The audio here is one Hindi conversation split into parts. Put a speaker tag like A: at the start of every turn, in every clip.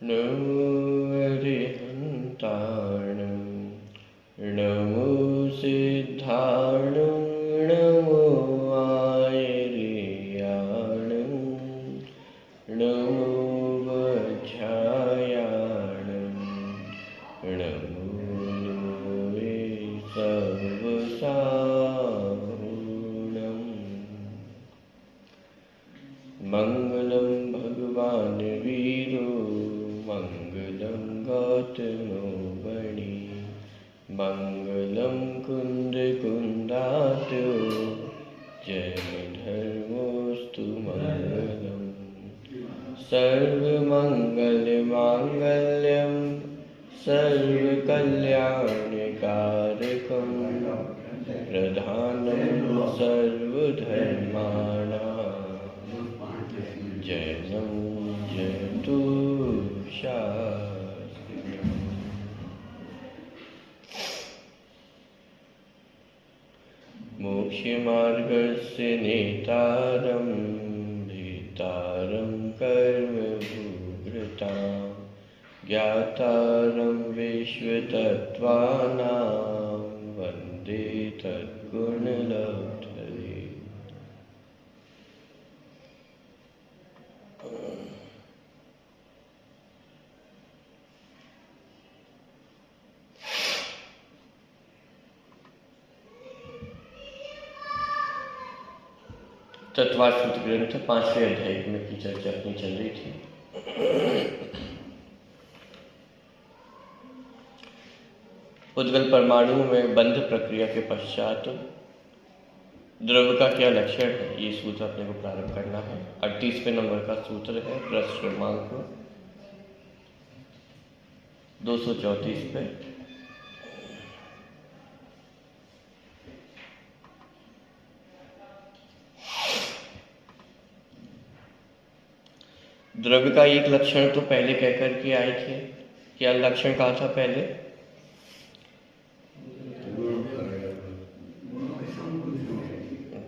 A: नमो अरिहन्ताणं नमो सिद्धाणं नमो आयर्याणं नमो वज्रायाणं नमो लोहे सर्वसाहुणम्। मंगलं भगवान् वीरो मंगलं गौतमो वणि मंगलं कुन्दकुन्दाट्यो जयधर्मोऽस्तु मंगलम्। सर्वमङ्गलमाङ्गल्यं सर्वकल्याणकारकं प्रधानं सर्वधर्माणां जयं जयतु शास्त्रम्। मोक्षमार्गस्य नेतारं भीतारं कर्मभूभृतां ज्ञातारं विश्वतत्त्वानां वन्दे तद्गुणलब्धये। तत्वार्थ सूत्र ग्रंथ 5वें अध्याय में की चर्चा अपनी चल रही थी। उद्गल परमाणु में बंध प्रक्रिया के पश्चात द्रव्य का क्या लक्षण है, ये सूत्र अपने को प्रारंभ करना है। 38वें नंबर का सूत्र है, पृष्ठ क्रमांक 234 पे। द्रव्य का एक लक्षण तो पहले कहकर के आए थे। क्या लक्षण कहा था पहले?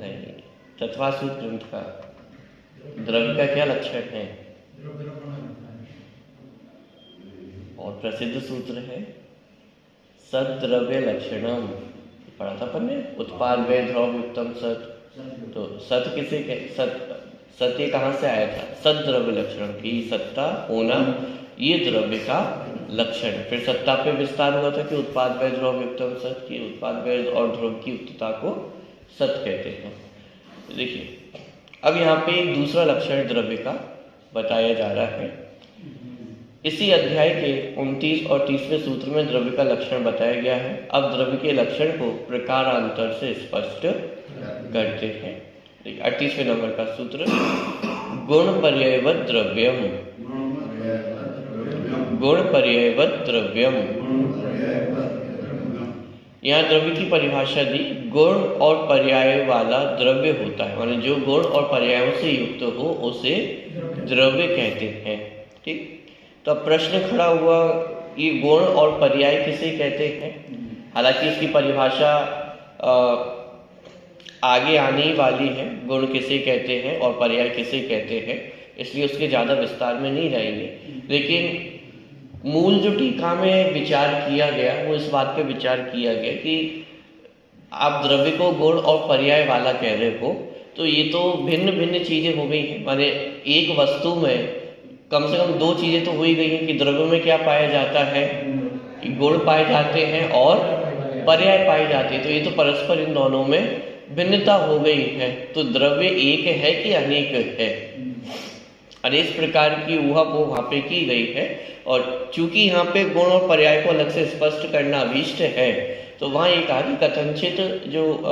A: नहीं, तत्वासूत्र ग्रंथ का द्रव्य का क्या लक्षण है? और प्रसिद्ध सूत्र है सद्द्रव्य लक्षणम, पढ़ा था अपन ने। उत्पाद वे द्रव्य उत्तम सत। तो सत किसे सत्य कहाँ से आया था? सद्द्रव्य लक्षण की सत्ता होना, ये द्रव्य का लक्षण। फिर सत्ता पे विस्तार हुआ था कि उत्पाद वै द्रव्य उत्तम सत की, उत्पाद वै और द्रव्य की उत्तता को सत कहते हैं। देखिए अब यहाँ पे एक दूसरा लक्षण द्रव्य का बताया जा रहा है। इसी अध्याय के 29 और 30वें सूत्र में द्रव्य का लक्षण बताया गया है। अब द्रव्य के लक्षण को प्रकारांतर से स्पष्ट करते हैं। 38वें नंबर का सूत्र, गुण पर्यायवत द्रव्यम। गुण पर्यायवत द्रव्यम, यहाँ द्रव्य की परिभाषा दी। गुण और पर्याय वाला द्रव्य होता है, माने जो गुण और पर्यायों से युक्त हो उसे द्रव्य कहते हैं। ठीक, तो अब प्रश्न खड़ा हुआ, ये गुण और पर्याय किसे कहते हैं? हालांकि इसकी परिभाषा आगे आने ही वाली है, गुण किसे कहते हैं और पर्याय किसे कहते हैं, इसलिए उसके ज़्यादा विस्तार में नहीं जाएंगे। लेकिन मूल जो टीका में विचार किया गया वो इस बात पे विचार किया गया कि आप द्रव्य को गुण और पर्याय वाला कह रहे हो, तो ये तो भिन्न भिन्न चीज़ें हो गई हैं। माने एक वस्तु में कम से कम दो चीज़ें तो हो ही गई हैं कि द्रव्य में क्या पाया जाता है, कि गुण पाए जाते हैं और पर्याय पाए जाते हैं। तो ये तो परस्पर इन दोनों में भिन्नता हो गई है। तो द्रव्य एक है कि अनेक है, अनेक प्रकार की ऊहापोह वहाँ पे की गई है। और चूंकि यहाँ पे गुण और पर्याय को अलग से स्पष्ट करना अभीष्ट है, तो वहाँ एक आगे कथनचित जो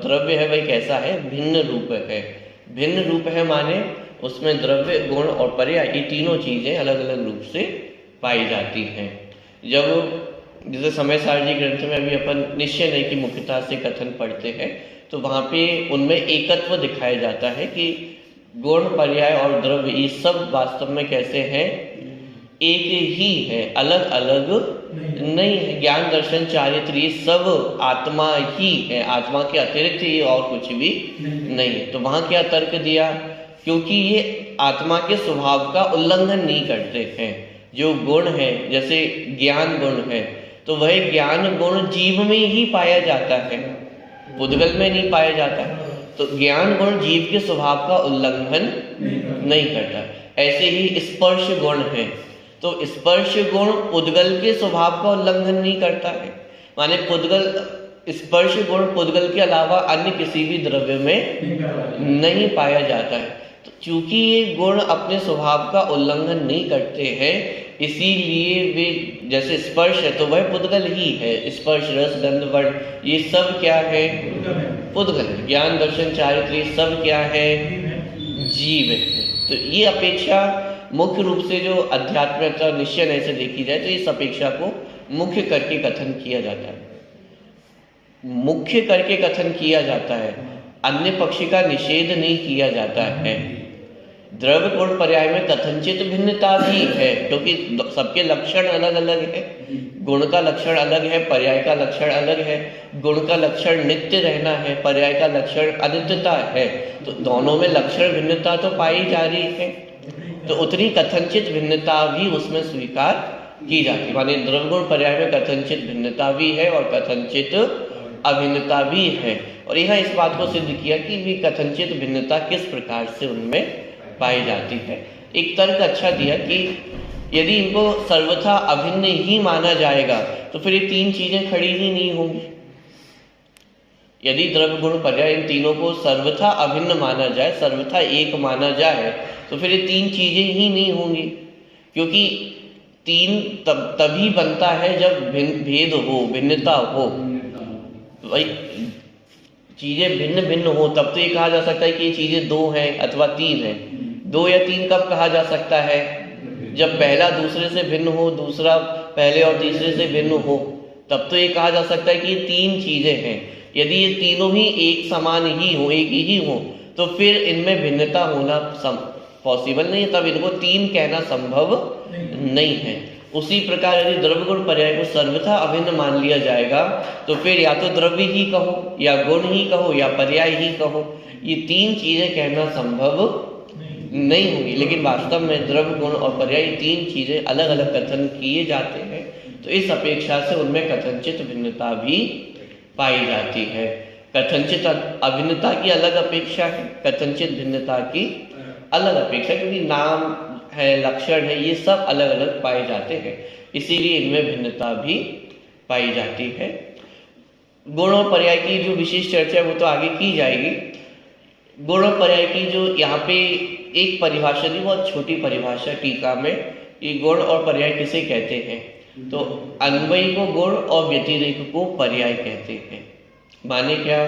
A: द्रव्य है वह कैसा है? भिन्न रूप है। भिन्न रूप है माने उसमें द्रव्य, गुण और पर्याय ये तीनों चीज़ें अलग अलग रूप से पाई जाती हैं। जब जैसे समय सारणी ग्रंथ में अभी अपन निश्चय नहीं की मुख्यता से कथन पढ़ते हैं, तो वहाँ पे उनमें एकत्व दिखाया जाता है कि गुण, पर्याय और द्रव्य ये सब वास्तव में कैसे हैं? एक ही है, अलग अलग नहीं है। ज्ञान दर्शन चारित्र ये सब आत्मा ही है, आत्मा के अतिरिक्त ये और कुछ भी नहीं है। तो वहाँ क्या तर्क दिया? क्योंकि ये आत्मा के स्वभाव का उल्लंघन नहीं करते हैं, जो गुण है, जैसे ज्ञान गुण है, तो वह ज्ञान गुण जीव में ही पाया जाता है, पुद्गल में नहीं पाया जाता। तो ज्ञान गुण जीव के स्वभाव का उल्लंघन नहीं करता। ऐसे ही स्पर्श गुण है, तो स्पर्श गुण पुद्गल के स्वभाव का उल्लंघन नहीं करता है, माने पुद्गल स्पर्श गुण पुद्गल के अलावा अन्य किसी भी द्रव्य में नहीं पाया जाता है। तो चूंकि ये गुण अपने स्वभाव का उल्लंघन नहीं करते हैं, इसीलिए वे, जैसे स्पर्श है तो वह पुद्गल ही है, स्पर्श रस गंध वर्ण ये सब क्या है, पुद्गल। ज्ञान दर्शन चारित्र ये सब क्या है, जीव है। तो ये अपेक्षा मुख्य रूप से जो अध्यात्म निश्चय ऐसे देखी जाए तो इस अपेक्षा को मुख्य करके कथन किया जाता है, मुख्य करके कथन किया जाता है, अन्य पक्षी का निषेध नहीं किया जाता है। द्रव्य गुण पर्याय में कथनचित भिन्नता भी है, क्योंकि सबके लक्षण अलग अलग है। गुण का लक्षण अलग है, पर्याय का लक्षण अलग है। गुण का लक्षण नित्य रहना है, पर्याय का लक्षण अनित्यता है। तो दोनों में लक्षण भिन्नता तो पाई जा रही है, तो उतनी कथनचित भिन्नता भी उसमें स्वीकार की जाती है। माने द्रव्य गुण पर्याय में कथनचित भिन्नता भी है और कथनचित अभिन्नता भी है। और यह इस बात को सिद्ध किया कि भी कथनचित भिन्नता किस प्रकार से उनमें पाई जाती है। एक तर्क अच्छा दिया कि यदि इनको सर्वथा अभिन्न ही माना जाएगा तो फिर ये तीन चीजें खड़ी ही नहीं होंगी। यदि द्रव्य गुण पर्याय इन तीनों को सर्वथा अभिन्न माना जाए, सर्वथा एक माना जाए, तो फिर ये तीन चीजें ही नहीं होंगी, क्योंकि तीन तभी बनता है जब भेद हो, भिन्नता हो। भाई चीजें भिन्न भिन्न हो तब तो ये कहा जा सकता है कि ये चीजें दो हैं अथवा तीन हैं। दो या तीन कब कहा जा सकता है, जब पहला दूसरे से भिन्न हो, दूसरा पहले और तीसरे से भिन्न हो, तब तो ये कहा जा सकता है कि ये तीन चीजें हैं। यदि ये तीनों ही एक समान ही हो, एक ही हो, तो फिर इनमें भिन्नता होना पॉसिबल नहीं है, तब इनको तीन कहना संभव नहीं है। उसी प्रकार यदि द्रव्य गुण पर्याय को सर्वथा अभिन्न मान लिया जाएगा तो फिर या तो द्रव्य ही कहो, या गुण ही कहो, या पर्याय ही कहो, ये तीन चीजें कहना संभव नहीं होंगी। लेकिन वास्तव में द्रव्य गुण और पर्याय तीन चीजें अलग अलग कथन किए जाते हैं, तो इस अपेक्षा से उनमें कथनचित भिन्नता भी पाई जाती है। कथनचित अभिन्नता की अलग अपेक्षा है, कथनचित भिन्नता की अलग अपेक्षा, क्योंकि नाम है, लक्षण है, ये सब अलग अलग पाए जाते हैं, इसीलिए इनमें भिन्नता भी पाई जाती है। गुण और पर्याय की जो विशेष चर्चा है वो तो आगे की जाएगी। गुण और पर्याय की जो यहाँ पे एक परिभाषा थी, बहुत छोटी परिभाषा टीका में, ये गुण और पर्याय किसे कहते हैं, तो अन्वयी को गुण और व्यतिरेक को पर्याय कहते हैं। माने क्या,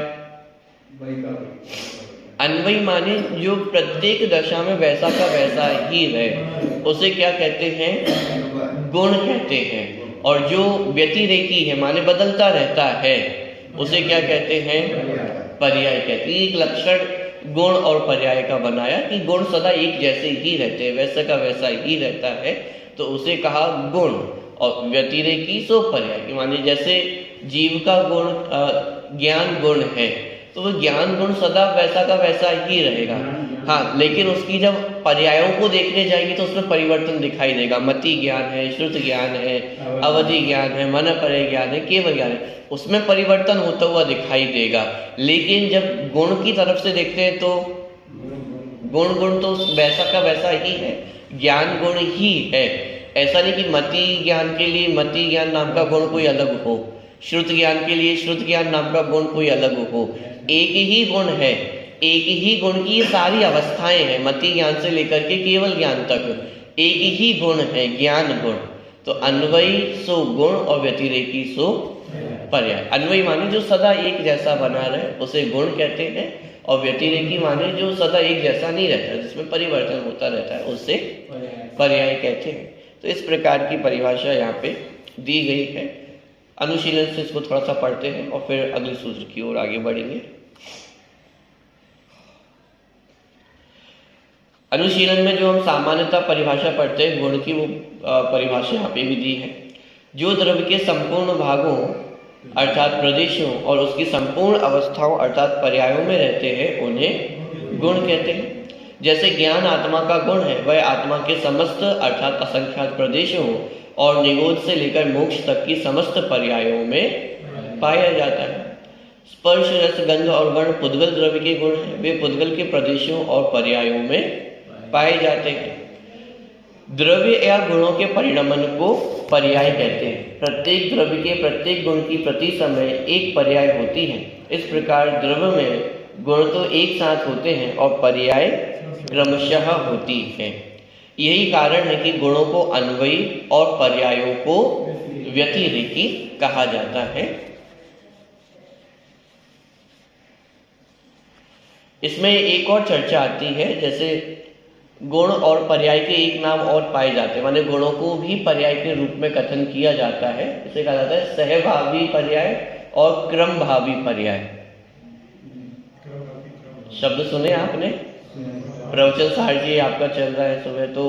A: अन्वयी माने जो प्रत्येक दशा में वैसा का वैसा ही रहे, उसे क्या कहते हैं, गुण कहते हैं। और जो व्यतिरेकी है माने बदलता रहता है, उसे क्या कहते हैं, पर्याय कहते हैं। एक लक्षण गुण और पर्याय का बनाया कि गुण सदा एक जैसे ही रहते हैं, वैसा का वैसा ही रहता है, तो उसे कहा गुण। और व्यतिरेकी सो पर्याय, माने जैसे जीव का गुण ज्ञान गुण है, तो वो ज्ञान गुण सदा वैसा का वैसा ही रहेगा। हाँ, लेकिन उसकी जब पर्यायों को देखने जाएंगे तो उसमें परिवर्तन दिखाई देगा। मति ज्ञान है, श्रुत ज्ञान है, अवधि ज्ञान है, मन पर्याय ज्ञान है, केवल ज्ञान है, उसमें परिवर्तन होता हुआ दिखाई देगा। लेकिन जब गुण की तरफ से देखते हैं तो गुण तो वैसा का वैसा ही है, ज्ञान गुण ही है। ऐसा नहीं कि मति ज्ञान के लिए मति ज्ञान नाम का गुण कोई अलग हो, श्रुत ज्ञान के लिए श्रुत ज्ञान नाम का गुण कोई अलग हो। एक ही गुण है, एक ही गुण की सारी अवस्थाएं हैं, मति ज्ञान से लेकर के केवल ज्ञान तक एक ही गुण है, ज्ञान गुण। तो अन्वयी सो गुण और व्यतिरेकी सो पर्याय। अन्वयी माने जो सदा एक जैसा बना रहे उसे गुण कहते हैं, और व्यतिरेकी माने जो सदा एक जैसा नहीं रहता, जिसमें परिवर्तन होता रहता है, उसे पर्याय कहते हैं। तो इस प्रकार की परिभाषा यहाँ पे दी गई है। अनुशीलन से इसको थोड़ा सा पढ़ते हैं और फिर अगले सूत्र की ओर आगे बढ़ेंगे। अनुशीलन में जो हम सामान्यतः परिभाषा पढ़ते हैं गुण की, वो परिभाषा यहाँ पे भी दी है। जो द्रव्य के संपूर्ण भागों अर्थात प्रदेशों और उसकी संपूर्ण अवस्थाओं अर्थात पर्यायों में रहते हैं, उन्हें गुण कहते हैं। जैसे ज्ञान आत्मा का गुण है, वह आत्मा के समस्त अर्थात असंख्यात प्रदेशों और निगोद से लेकर मोक्ष तक की समस्त पर्यायों में पाया जाता है। स्पर्श रस गंध और वर्ण पुद्गल द्रव्य के गुण हैं, वे पुद्गल के प्रदेशों और पर्यायों में पाए जाते हैं। द्रव्य या गुणों के परिणमन को पर्याय कहते हैं। प्रत्येक द्रव्य के प्रत्येक गुण की प्रति समय एक पर्याय होती है। इस प्रकार द्रव्य में गुण तो एक साथ होते हैं और पर्याय क्रमशः होती है। यही कारण है कि गुणों को अन्वयी और पर्यायों को व्यतिरेकी कहा जाता है। इसमें एक और चर्चा आती है, जैसे गुण और पर्याय के एक नाम और पाए जाते हैं, माने गुणों को भी पर्याय के रूप में कथन किया जाता है। इसे कहा जाता है सहभावी पर्याय और क्रमभावी पर्याय। शब्द सुने आपने? प्रवचन सार जी आपका चल रहा है सुबह तो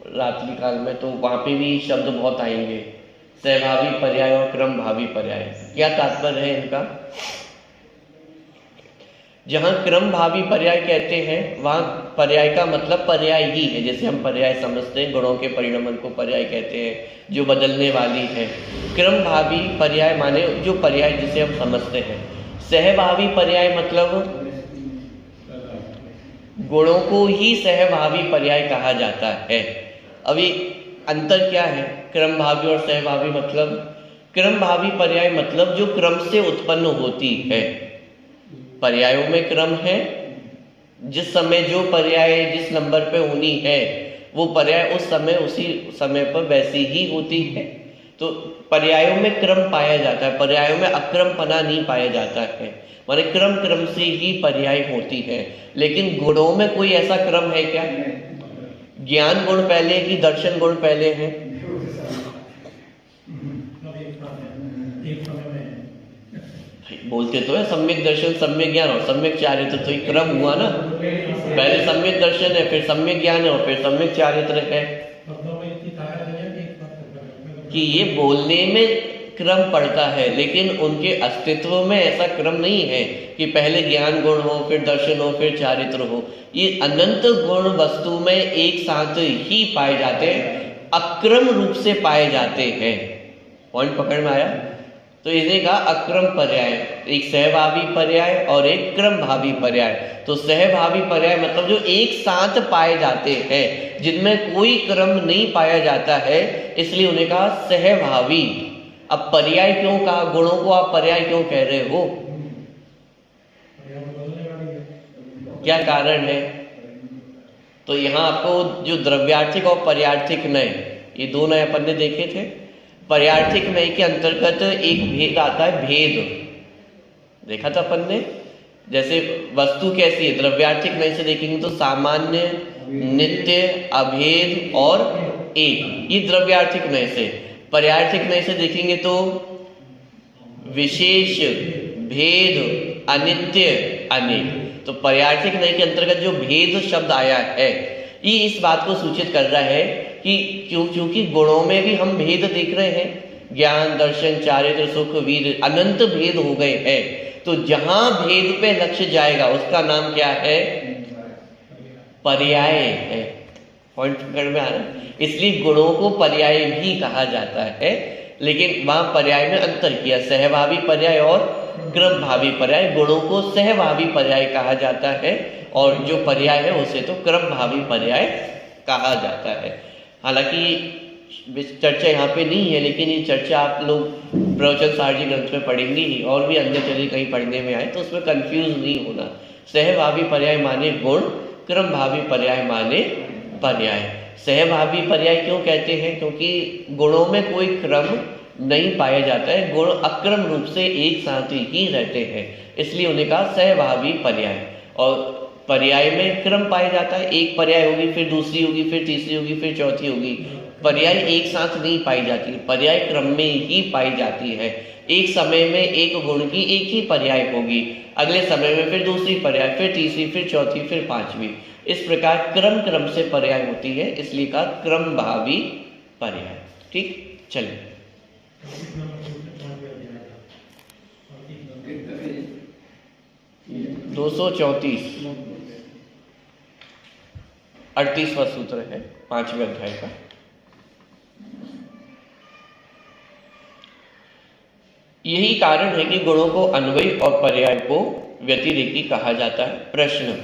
A: रात्रि काल में, तो वहां पे भी शब्द बहुत आएंगे, सहभावी पर्याय और क्रमभावी पर्याय। क्या तात्पर्य है इनका? जहां क्रम भावी पर्याय कहते हैं वहां पर्याय का मतलब पर्याय ही है, जैसे हम पर्याय समझते हैं, गुणों के परिणमन को पर्याय कहते हैं, जो बदलने वाली है। क्रम भावी पर्याय माने जो पर्याय जिसे हम समझते हैं। सहभावी पर्याय मतलब गुणों को ही सहभावी पर्याय कहा जाता है। अभी अंतर क्या है क्रम भावी और सहभावी? मतलब क्रम भावी पर्याय मतलब जो क्रम से उत्पन्न होती है। पर्यायों में क्रम है, जिस समय जो पर्याय जिस नंबर पे होनी है वो पर्याय उस समय उसी समय पर वैसी ही होती है। तो पर्यायों में क्रम पाया जाता है, पर्यायों में अक्रमपना नहीं पाया जाता है, माने क्रम क्रम से ही पर्याय होती है। लेकिन गुणों में कोई ऐसा क्रम है क्या? ज्ञान गुण पहले कि दर्शन गुण पहले है? बोलते तो है सम्यक दर्शन सम्यक ज्ञान और सम्यक चारित्र, तो एक क्रम हुआ ना। पहले सम्यक दर्शन है, फिर सम्यक ज्ञान है और फिर सम्यक चारित्र है। कि ये बोलने में क्रम पड़ता है, लेकिन उनके अस्तित्व में ऐसा क्रम नहीं है कि पहले ज्ञान गुण हो फिर दर्शन हो फिर चारित्र हो। ये अनंत गुण वस्तु में एक साथ ही पाए जाते हैं, अक्रम रूप से पाए जाते हैं। पॉइंट पकड़ में आया? तो इन्हें कहा अक्रम पर्याय, एक सहभावी पर्याय और एक क्रम भावी पर्याय। तो सहभावी पर्याय मतलब जो एक साथ पाए जाते हैं, जिनमें कोई क्रम नहीं पाया जाता है, इसलिए उन्हें कहा सहभावी। अब पर्याय क्यों कहा? गुणों को आप पर्याय क्यों कह रहे हो? क्या कारण है? तो यहाँ आपको जो द्रव्यार्थिक और पर्यार्थिक नय, ये दो नए अपन ने देखे थे। पर्यार्थिक नय के अंतर्गत एक भेद आता है, भेद देखा था अपन ने। जैसे वस्तु कैसी है, द्रव्यार्थिक नय से देखेंगे तो सामान्य, नित्य, अभेद और एक, ये द्रव्यार्थिक नय से। पर्यार्थिक नय से देखेंगे तो विशेष, भेद, अनित्य, अनेक। तो पर्यार्थिक नय के अंतर्गत जो भेद शब्द आया है, ये इस बात को सूचित कर रहा है कि क्योंकि गुणों में भी हम भेद देख रहे हैं, ज्ञान दर्शन चारित्र सुख वीर, अनंत भेद हो गए हैं। तो जहां भेद पे लक्ष्य जाएगा उसका नाम क्या है? पर्याय है। पॉइंट पकड़ में आ रहा है? इसलिए गुणों को पर्याय भी कहा जाता है, लेकिन वहां पर्याय में अंतर किया, सहभावी पर्याय और क्रम भावी पर्याय। गुणों को सहभावी पर्याय कहा जाता है और जो पर्याय है उसे तो क्रम भावी पर्याय कहा जाता है। हालांकि चर्चा यहाँ पे नहीं है, लेकिन ये चर्चा आप लोग प्रवचन सार जी ग्रंथ में पढ़ेंगे ही, और भी अन्य चीजें कहीं पढ़ने में आए तो उसमें कंफ्यूज नहीं होना। सहभावी पर्याय माने गुण, क्रम भावी पर्याय माने पर्याय। सहभावी पर्याय क्यों कहते हैं? क्योंकि गुणों में कोई क्रम नहीं पाया जाता है, गुण अक्रम रूप से एक साथ ही रहते हैं, इसलिए उन्हें कहा सहभावी पर्याय। और पर्याय में क्रम पाया जाता है, एक पर्याय होगी फिर दूसरी होगी फिर तीसरी होगी फिर चौथी होगी। पर्याय एक साथ नहीं पाई जाती, पर्याय क्रम में ही पाई जाती है। एक समय में एक गुण की एक ही पर्याय होगी, अगले समय में फिर दूसरी पर्याय, फिर तीसरी, फिर चौथी, फिर पांचवी। इस प्रकार क्रम क्रम से पर्याय होती है, इसलिए कहा क्रम भावी पर्याय। ठीक, चलिए। दो 234 38वां सूत्र है 5वें अध्याय का। यही कारण है कि गुणों को अन्वयी और पर्याय को व्यतिरेकी कहा जाता है। प्रश्न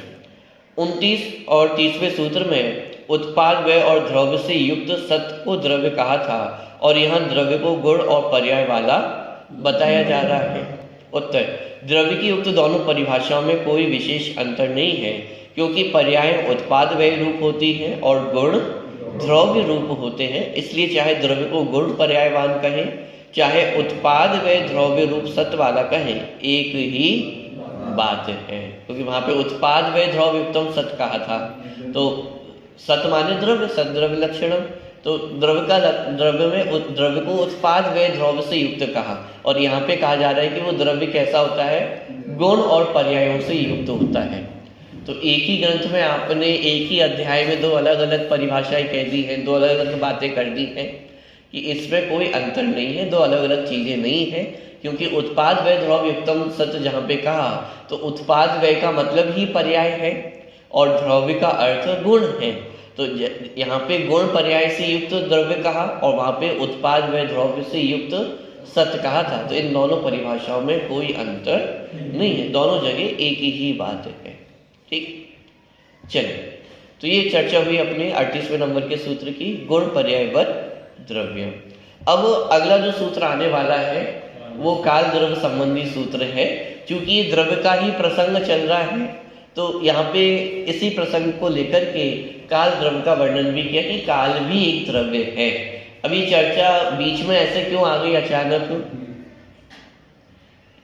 A: 29 और 30वें सूत्र में उत्पाद व्यय और द्रव्य से युक्त सत्य को द्रव्य कहा था और यहाँ द्रव्य को गुण और पर्याय वाला बताया जा रहा है। उत्तर, द्रव्य की युक्त दोनों परिभाषाओं में कोई विशेष अंतर नहीं है, क्योंकि पर्याय उत्पाद व्यय रूप होती हैं और गुण द्रव्य रूप होते हैं। इसलिए चाहे द्रव्य को गुण पर्यायवान कहें, चाहे उत्पाद व्यय द्रव्य रूप सत्य वाला कहें, एक ही बात है। क्योंकि वहां पे उत्पाद व्यय द्रव्य युक्तम सत्य कहा था, तो सत्य माने द्रव्य, सद्रव्य लक्षणम, तो द्रव्य को उत्पाद व्यय द्रव्य से युक्त कहा। और यहाँ पे कहा जा रहा है कि वो द्रव्य कैसा होता है, गुण और पर्यायों से युक्त होता है। तो एक ही ग्रंथ में आपने एक ही अध्याय में दो अलग अलग परिभाषाएं कह दी हैं, दो अलग अलग बातें कर दी हैं कि इसमें कोई अंतर नहीं है, दो अलग अलग चीजें नहीं है। क्योंकि उत्पाद व्यय द्रव्य युक्तम सत्य जहाँ पे कहा, तो उत्पाद व्यय का मतलब ही पर्याय है और द्रव्य का अर्थ गुण है। तो यहाँ पे गुण पर्याय से युक्त द्रव्य कहा और वहां पे उत्पाद व्यय द्रव्य से युक्त सत्य कहा था। तो इन दोनों परिभाषाओं में कोई अंतर नहीं है, दोनों जगह एक ही बात है। ठीक, चलिए, तो ये चर्चा हुई अपने 38वें नंबर के सूत्र की, गुण पर्यायवत द्रव्य। अब अगला जो सूत्र आने वाला है वो काल द्रव्य संबंधी सूत्र है। क्योंकि ये द्रव्य का ही प्रसंग चल रहा है, तो यहाँ पे इसी प्रसंग को लेकर के काल द्रव्य का वर्णन भी किया कि काल भी एक द्रव्य है। अभी चर्चा बीच में ऐसे क्यों आ गई अचानक?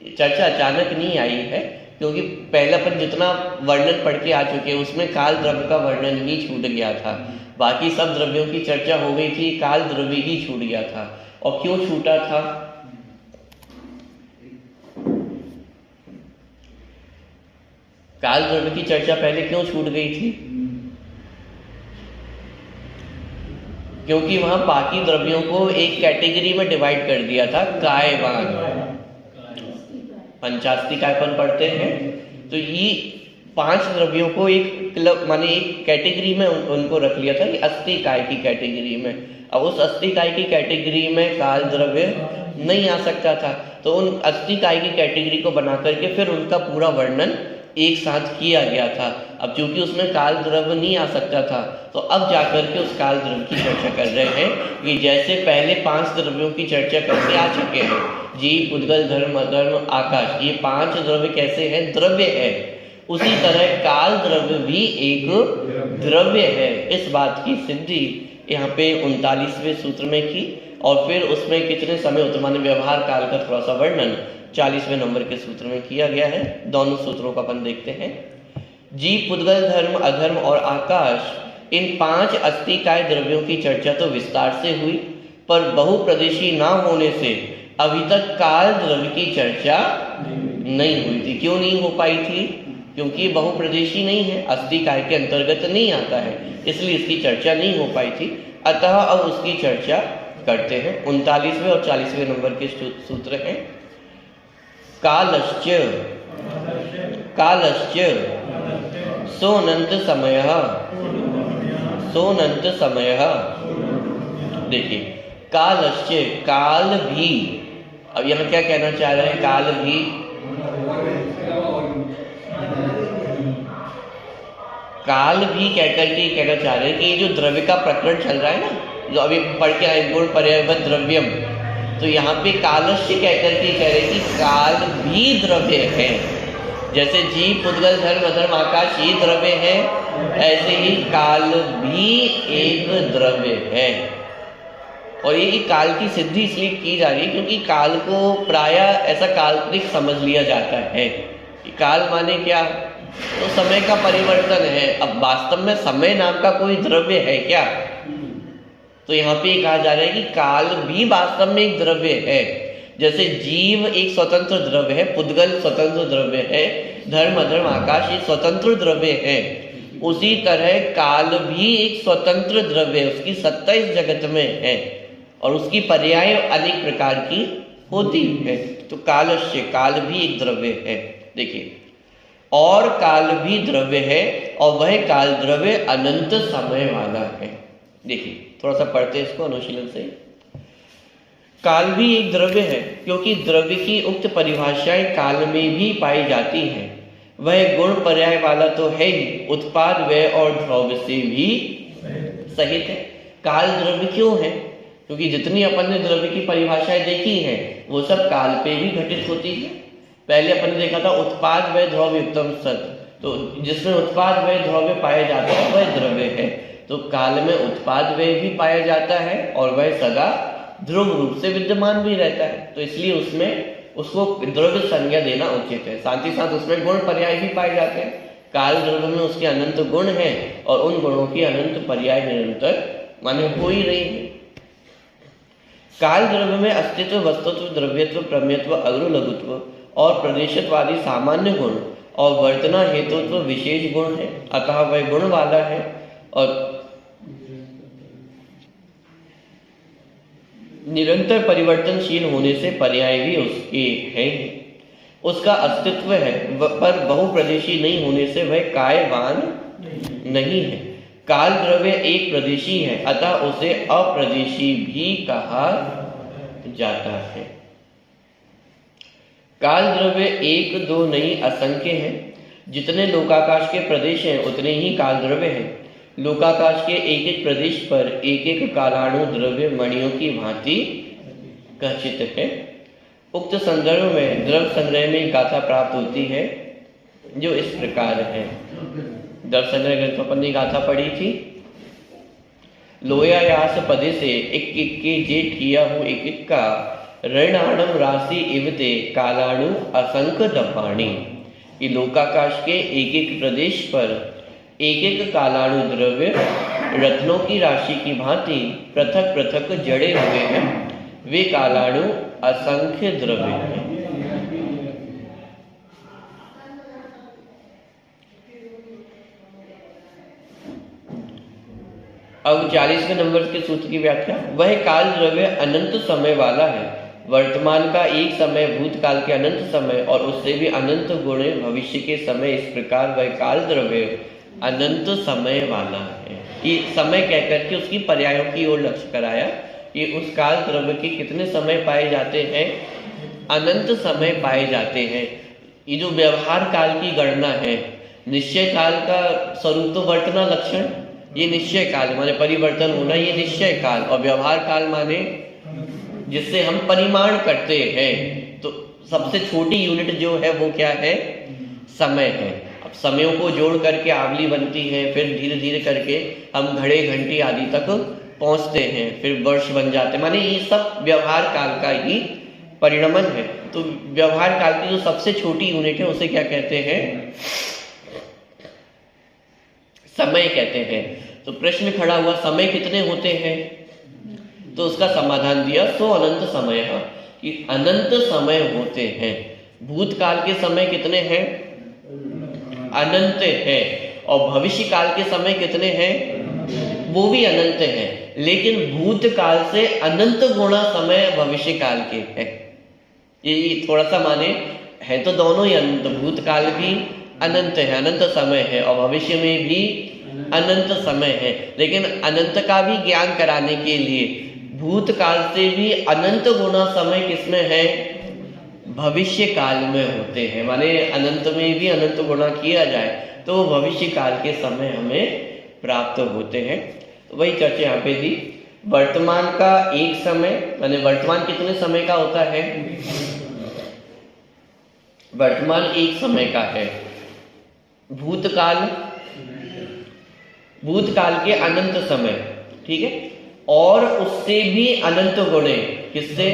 A: चर्चा अचानक नहीं आई है, क्योंकि पहले अपन जितना वर्णन पढ़ के आ चुके हैं उसमें काल द्रव्य का वर्णन ही छूट गया था। बाकी सब द्रव्यों की चर्चा हो गई थी, काल द्रव्य ही छूट गया था। और क्यों छूटा था? काल द्रव्य की चर्चा पहले क्यों छूट गई थी? क्योंकि वहां बाकी द्रव्यों को एक कैटेगरी में डिवाइड कर दिया था, कायवान, पंचास्ती कायपन पढ़ते हैं। तो ये 5 द्रव्यों को एक क्लब माने एक कैटेगरी में उनको रख लिया था कि अस्थि काय की कैटेगरी में। अब उस अस्थि काय की कैटेगरी में काल द्रव्य नहीं आ सकता था, तो उन अस्थि काय की कैटेगरी को बना करके फिर उनका पूरा वर्णन एक साथ किया गया था। अब चूंकि उसमें काल द्रव्य नहीं आ सकता था, तो अब जाकर के उस काल द्रव्य की चर्चा कर रहे हैं कि जैसे पहले 5 द्रव्यों की चर्चा करके आ चुके हैं, जीव, पुद्गल, धर्म, अधर्म, आकाश, ये 5 द्रव्य कैसे हैं? द्रव्य है। उसी तरह काल द्रव्य भी एक द्रव्य है। इस बात की सिद्धि यहाँ पे 39वें सूत्र में की, और फिर उसमें कितने समय होते माने व्यवहार काल का थोड़ा सा वर्णन 40वें नंबर के सूत्र में किया गया है। दोनों सूत्रों को अपन देखते हैं। जीव, पुद्गल, धर्म, अधर्म और आकाश, इन 5 अस्थिकाय द्रव्यों की चर्चा तो विस्तार से हुई, पर बहुप्रदेशी ना होने से अभी तक काल द्रव्य की चर्चा नहीं हुई थी। क्यों नहीं हो पाई थी? क्योंकि बहुप्रदेशी नहीं है, अस्थिकाय के अंतर्गत नहीं आता है, इसलिए इसकी चर्चा नहीं हो पाई थी। अतः अब उसकी चर्चा करते हैं। 39वें और 40वें नंबर के सूत्र हैं। कालश्च सोनंत समयः। देखिए, कालश्च, काल भी, अब यहाँ क्या कहना चाह रहे हैं? काल भी, काल भी कहकर के कहना चाह रहे हैं कि ये जो द्रव्य का प्रकरण चल रहा है ना, जो अभी पढ़ के आए, गुण पर्यायवत द्रव्यम, तो यहाँ पे कालश्च कहकर के कह रहे हैं कि काल भी द्रव्य है। जैसे जीव, पुद्गल, धर्म, अधर्म, आकाश ये द्रव्य है, ऐसे ही काल भी एक द्रव्य है। और ये काल की सिद्धि इसलिए की जा रही है क्योंकि काल को प्रायः ऐसा काल्पनिक समझ लिया जाता है। काल माने क्या? तो समय का परिवर्तन है। अब वास्तव में समय नाम का कोई द्रव्य है क्या? तो यहाँ पे कहा जा रहा है कि काल भी वास्तव में एक द्रव्य है। जैसे जीव एक स्वतंत्र द्रव्य है, पुद्गल स्वतंत्र द्रव्य है, धर्म, अधर्म, आकाश ये स्वतंत्र द्रव्य है, उसी तरह काल भी एक स्वतंत्र द्रव्य है। उसकी सत्ता इस जगत में है और उसकी पर्याय अनेक प्रकार की होती है। तो कालश्च, काल भी एक द्रव्य है। देखिए, और काल भी द्रव्य है और वह काल द्रव्य अनंत समय वाला है। देखिए थोड़ा सा पढ़ते हैं इसको अनुशीलन से। काल भी एक द्रव्य है क्योंकि द्रव्य की उक्त परिभाषाएं काल में भी पाई जाती हैं। वह गुण पर्याय वाला तो है ही, उत्पाद व्यय और द्रव्य से भी सहित है। काल द्रव्य क्यों है? क्योंकि जितनी अपन ने द्रव्य की परिभाषाएं देखी हैं वो सब काल पे भी घटित होती है। पहले अपन ने देखा था उत्पाद व्यय द्रव्य उत्तम सत, तो जिसमें उत्पाद व्यय द्रव्य पाया जाता है वह द्रव्य है। तो काल में उत्पाद व्यय भी पाया जाता है और वह सदा ध्रुव रूप से विद्यमान भी रहता है, तो इसलिए उसमें उसको द्रव्य संज्ञा देना उचित है। साथ ही साथ उसमें गुण पर्याय भी पाए जाते हैं। काल द्रव्य में उसके अनंत गुण हैं और उन गुणों की अनंत पर्याय निरंतर माने हो ही रही है। काल द्रव्य में अस्तित्व, वस्तुत्व, द्रव्यत्व, प्रमेयत्व, अग्र लघुत्व और प्रदेशत्वादि सामान्य गुण और वर्तना हेतुत्व विशेष गुण है, अतः वह गुण वाला है और निरंतर परिवर्तनशील होने से पर्याय भी उसके है। उसका अस्तित्व है पर बहुप्रदेशी नहीं होने से वह कायवान नहीं है। काल द्रव्य एक प्रदेशी है अतः उसे अप्रदेशी भी कहा जाता है। काल द्रव्य एक दो नहीं असंख्य है। जितने लोकाकाश के प्रदेश हैं उतने ही काल द्रव्य हैं। लोकाकाश के एक एक प्रदेश पर एक एक कालाणु द्रव्य मणियों की भांति कथित है। उक्त संदर्भ में द्रव्य संग्रह में गाथा प्राप्त होती है जो इस प्रकार है। द्रव्य संग्रह ग्रंथ अपन ने गाथा पढ़ी थी। लोयायास पदे से एक एक के जेठ किया हूँ एक एक का ऋणाणम राशि इवते कालाणु असंख्य दपाणी। कि लोकाकाश के एक एक प्रदेश पर एक एक कालाणु द्रव्य रत्नों की राशि की भांति पृथक पृथक जड़े हुए हैं। वे कालाणु असंख्य द्रव्य हैं। अब 40वें नंबर के सूत्र की व्याख्या। वह काल द्रव्य अनंत समय वाला है। वर्तमान का एक समय, भूतकाल के अनंत समय और उससे भी अनंत गुण भविष्य के समय, इस प्रकार वह काल द्रव्य अनंत समय वाला है। ये समय कहकर के उसकी पर्यायों की ओर लक्ष्य कराया कि उस काल द्रव्य के कितने समय पाए जाते हैं? अनंत समय पाए जाते हैं। ये जो व्यवहार काल की गणना है, निश्चय काल का स्वरूप तो वर्तना लक्षण, ये निश्चय काल माने परिवर्तन होना, ये निश्चय काल, और व्यवहार काल माने जिससे हम परिमाण करते हैं। तो सबसे छोटी यूनिट जो है वो क्या है? समय है। अब समयों को जोड़ करके आवली बनती है, फिर धीरे धीरे करके हम घड़े घंटी आदि तक पहुंचते हैं, फिर वर्ष बन जाते हैं। माने ये सब व्यवहार काल का ही परिणमन है। तो व्यवहार काल की जो सबसे छोटी यूनिट है उसे क्या कहते हैं? समय कहते हैं। तो प्रश्न खड़ा हुआ समय कितने होते हैं? तो उसका समाधान दिया सो अनंत समय, कि अनंत समय होते हैं। भूतकाल के समय कितने हैं? अनंत है। और भविष्य काल के समय कितने हैं? वो भी अनंत है। लेकिन भूतकाल से अनंत गुणा समय भविष्य काल के है। ये थोड़ा सा माने है तो दोनों ही अनंत, भूतकाल भी अनंत है, अनंत समय है, और भविष्य में भी अनंत समय है। लेकिन अनंत का भी ज्ञान कराने के लिए भूतकाल से भी अनंत गुना समय किसमें है? भविष्य काल में होते हैं। माने अनंत में भी अनंत गुना किया जाए तो भविष्य काल के समय हमें प्राप्त होते हैं। तो वही चर्चा यहाँ पे थी। वर्तमान का एक समय, माने वर्तमान कितने समय का होता है? वर्तमान एक समय का है। भूतकाल, भूतकाल के अनंत समय, ठीक है, और उससे भी अनंत गुणे, किससे?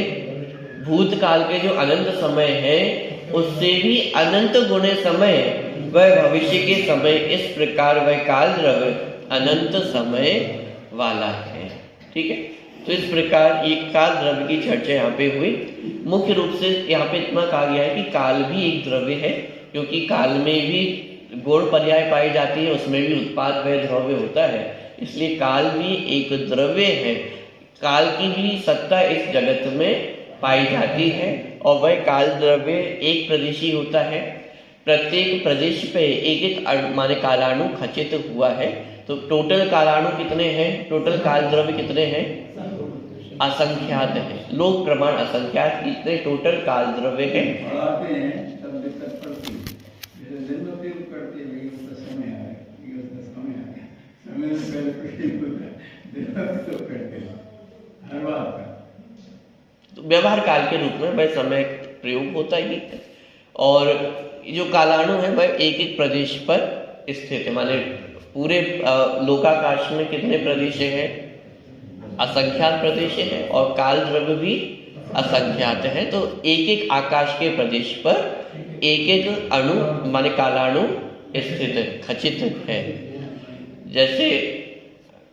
A: भूतकाल के जो अनंत समय है उससे भी अनंत गुणे समय वह भविष्य के समय। इस प्रकार वह काल द्रव्य अनंत समय वाला है। ठीक है, तो इस प्रकार ये काल द्रव्य की चर्चा यहाँ पे हुई। मुख्य रूप से यहाँ पे इतना कहा गया है कि काल भी एक द्रव्य है, क्योंकि काल में भी गुण पर्याय पाई जाती है, उसमें भी उत्पाद व्यय द्रव्य होता है, इसलिए काल भी एक द्रव्य है। काल की भी सत्ता इस जगत में पाई जाती है और वह काल द्रव्य एक प्रदेशी होता है। प्रत्येक प्रदेश पे एक एक माने कालाणु खचित हुआ है। तो टोटल कालाणु कितने हैं, टोटल काल द्रव्य कितने हैं, असंख्यात है। लोक प्रमाण असंख्यात, इतने टोटल काल द्रव्य है। तो व्यवहार काल के रूप में वह समय प्रयोग होता ही है। और जो कालाणु है वह एक एक प्रदेश पर स्थित है। माने पूरे लोकाकाश में कितने प्रदेश हैं, असंख्यात प्रदेश है, और काल द्रव्य भी असंख्यात है। तो एक एक आकाश के प्रदेश पर एक एक अणु माने कालाणु स्थित है, खचित है। जैसे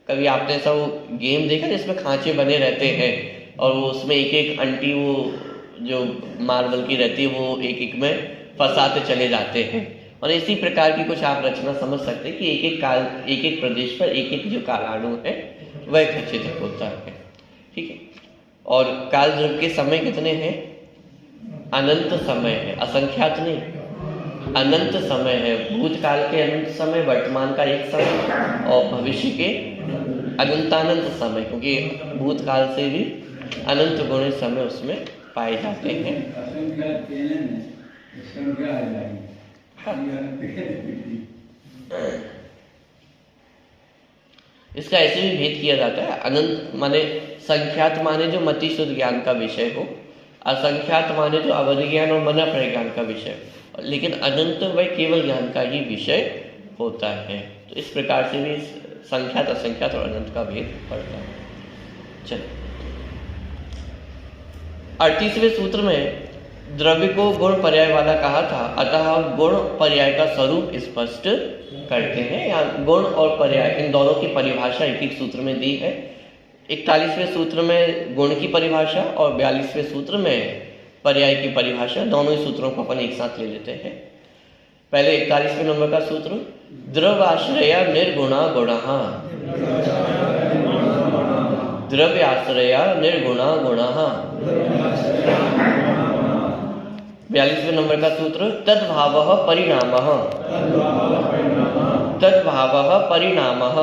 A: कभी आपने सब गेम देखा जिसमें खांचे बने रहते हैं और वो उसमें एक एक अंटी वो जो मार्बल की रहती है वो एक एक में फंसाते चले जाते हैं। और इसी प्रकार की कुछ आप रचना समझ सकते हैं कि एक एक काल, एक एक प्रदेश पर एक एक जो कालाणु है वह खचित होता है। ठीक है। और काल द्रव्य के समय कितने हैं, अनंत समय है, असंख्यात नहीं, अनंत समय है। भूतकाल के अनंत समय, वर्तमान का एक समय और भविष्य के अनंतानंत समय, क्योंकि भूतकाल से भी अनंत गुणे समय उसमें पाए जाते हैं। इसका ऐसे भी भेद किया जाता है। अनंत माने संख्यात माने जो मति शुद्ध ज्ञान का विषय हो, असंख्यात माने जो अवधि ज्ञान और मना प्रज्ञान का विषय, लेकिन अनंत वह केवल ज्ञान का ही विषय होता है। तो इस प्रकार से भी संख्यात, असंख्यात और अनंत का भेद पड़ता है। चलो 38वें सूत्र में द्रव्य को गुण पर्याय वाला कहा था, अतः गुण पर्याय का स्वरूप स्पष्ट करते हैं। यहाँ गुण और पर्याय इन दोनों की परिभाषा एक एक सूत्र में दी है। 41वें सूत्र में गुण की परिभाषा और 42वें सूत्र में पर्याय की परिभाषा, दोनों ही सूत्रों को अपन एक साथ ले लेते हैं। पहले 41वें नंबर का सूत्र, द्रव्याश्रया निर्गुणा गुणः, द्रव्याश्रया निर्गुणा गुणः। 42वें नंबर का सूत्र, तद्भावः परिणामः, तद्भावः परिणामः।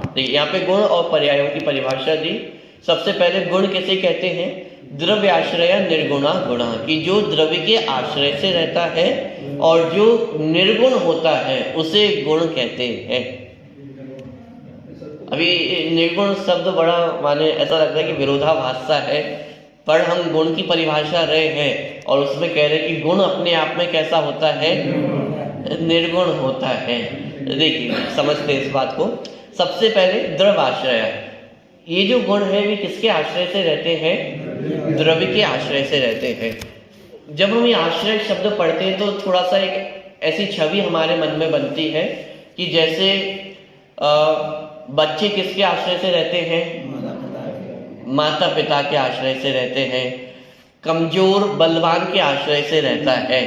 A: देखिए यहाँ पे गुण और पर्यायों की परिभाषा दी। सबसे पहले गुण किसे कहते हैं, द्रव्याश्रय निर्गुणा गुणः, कि जो द्रव्य के आश्रय से रहता है और जो निर्गुण होता है उसे गुण कहते हैं। अभी निर्गुण शब्द बड़ा माने ऐसा लगता है कि विरोधाभास सा है, पर हम गुण की परिभाषा रहे हैं और उसमें कह रहे हैं कि गुण अपने आप में कैसा होता है, निर्गुण होता है। देखिए समझते इस बात को। सबसे पहले द्रव्याश्रय, ये जो गुण है वे किसके आश्रय से रहते हैं, द्रव्य के आश्रय से रहते हैं। जब हम ये आश्रय शब्द पढ़ते हैं तो थोड़ा सा एक ऐसी छवि हमारे मन में बनती है कि जैसे बच्चे किसके आश्रय से रहते हैं, माता पिता के आश्रय से रहते हैं, कमजोर बलवान के आश्रय से रहता है।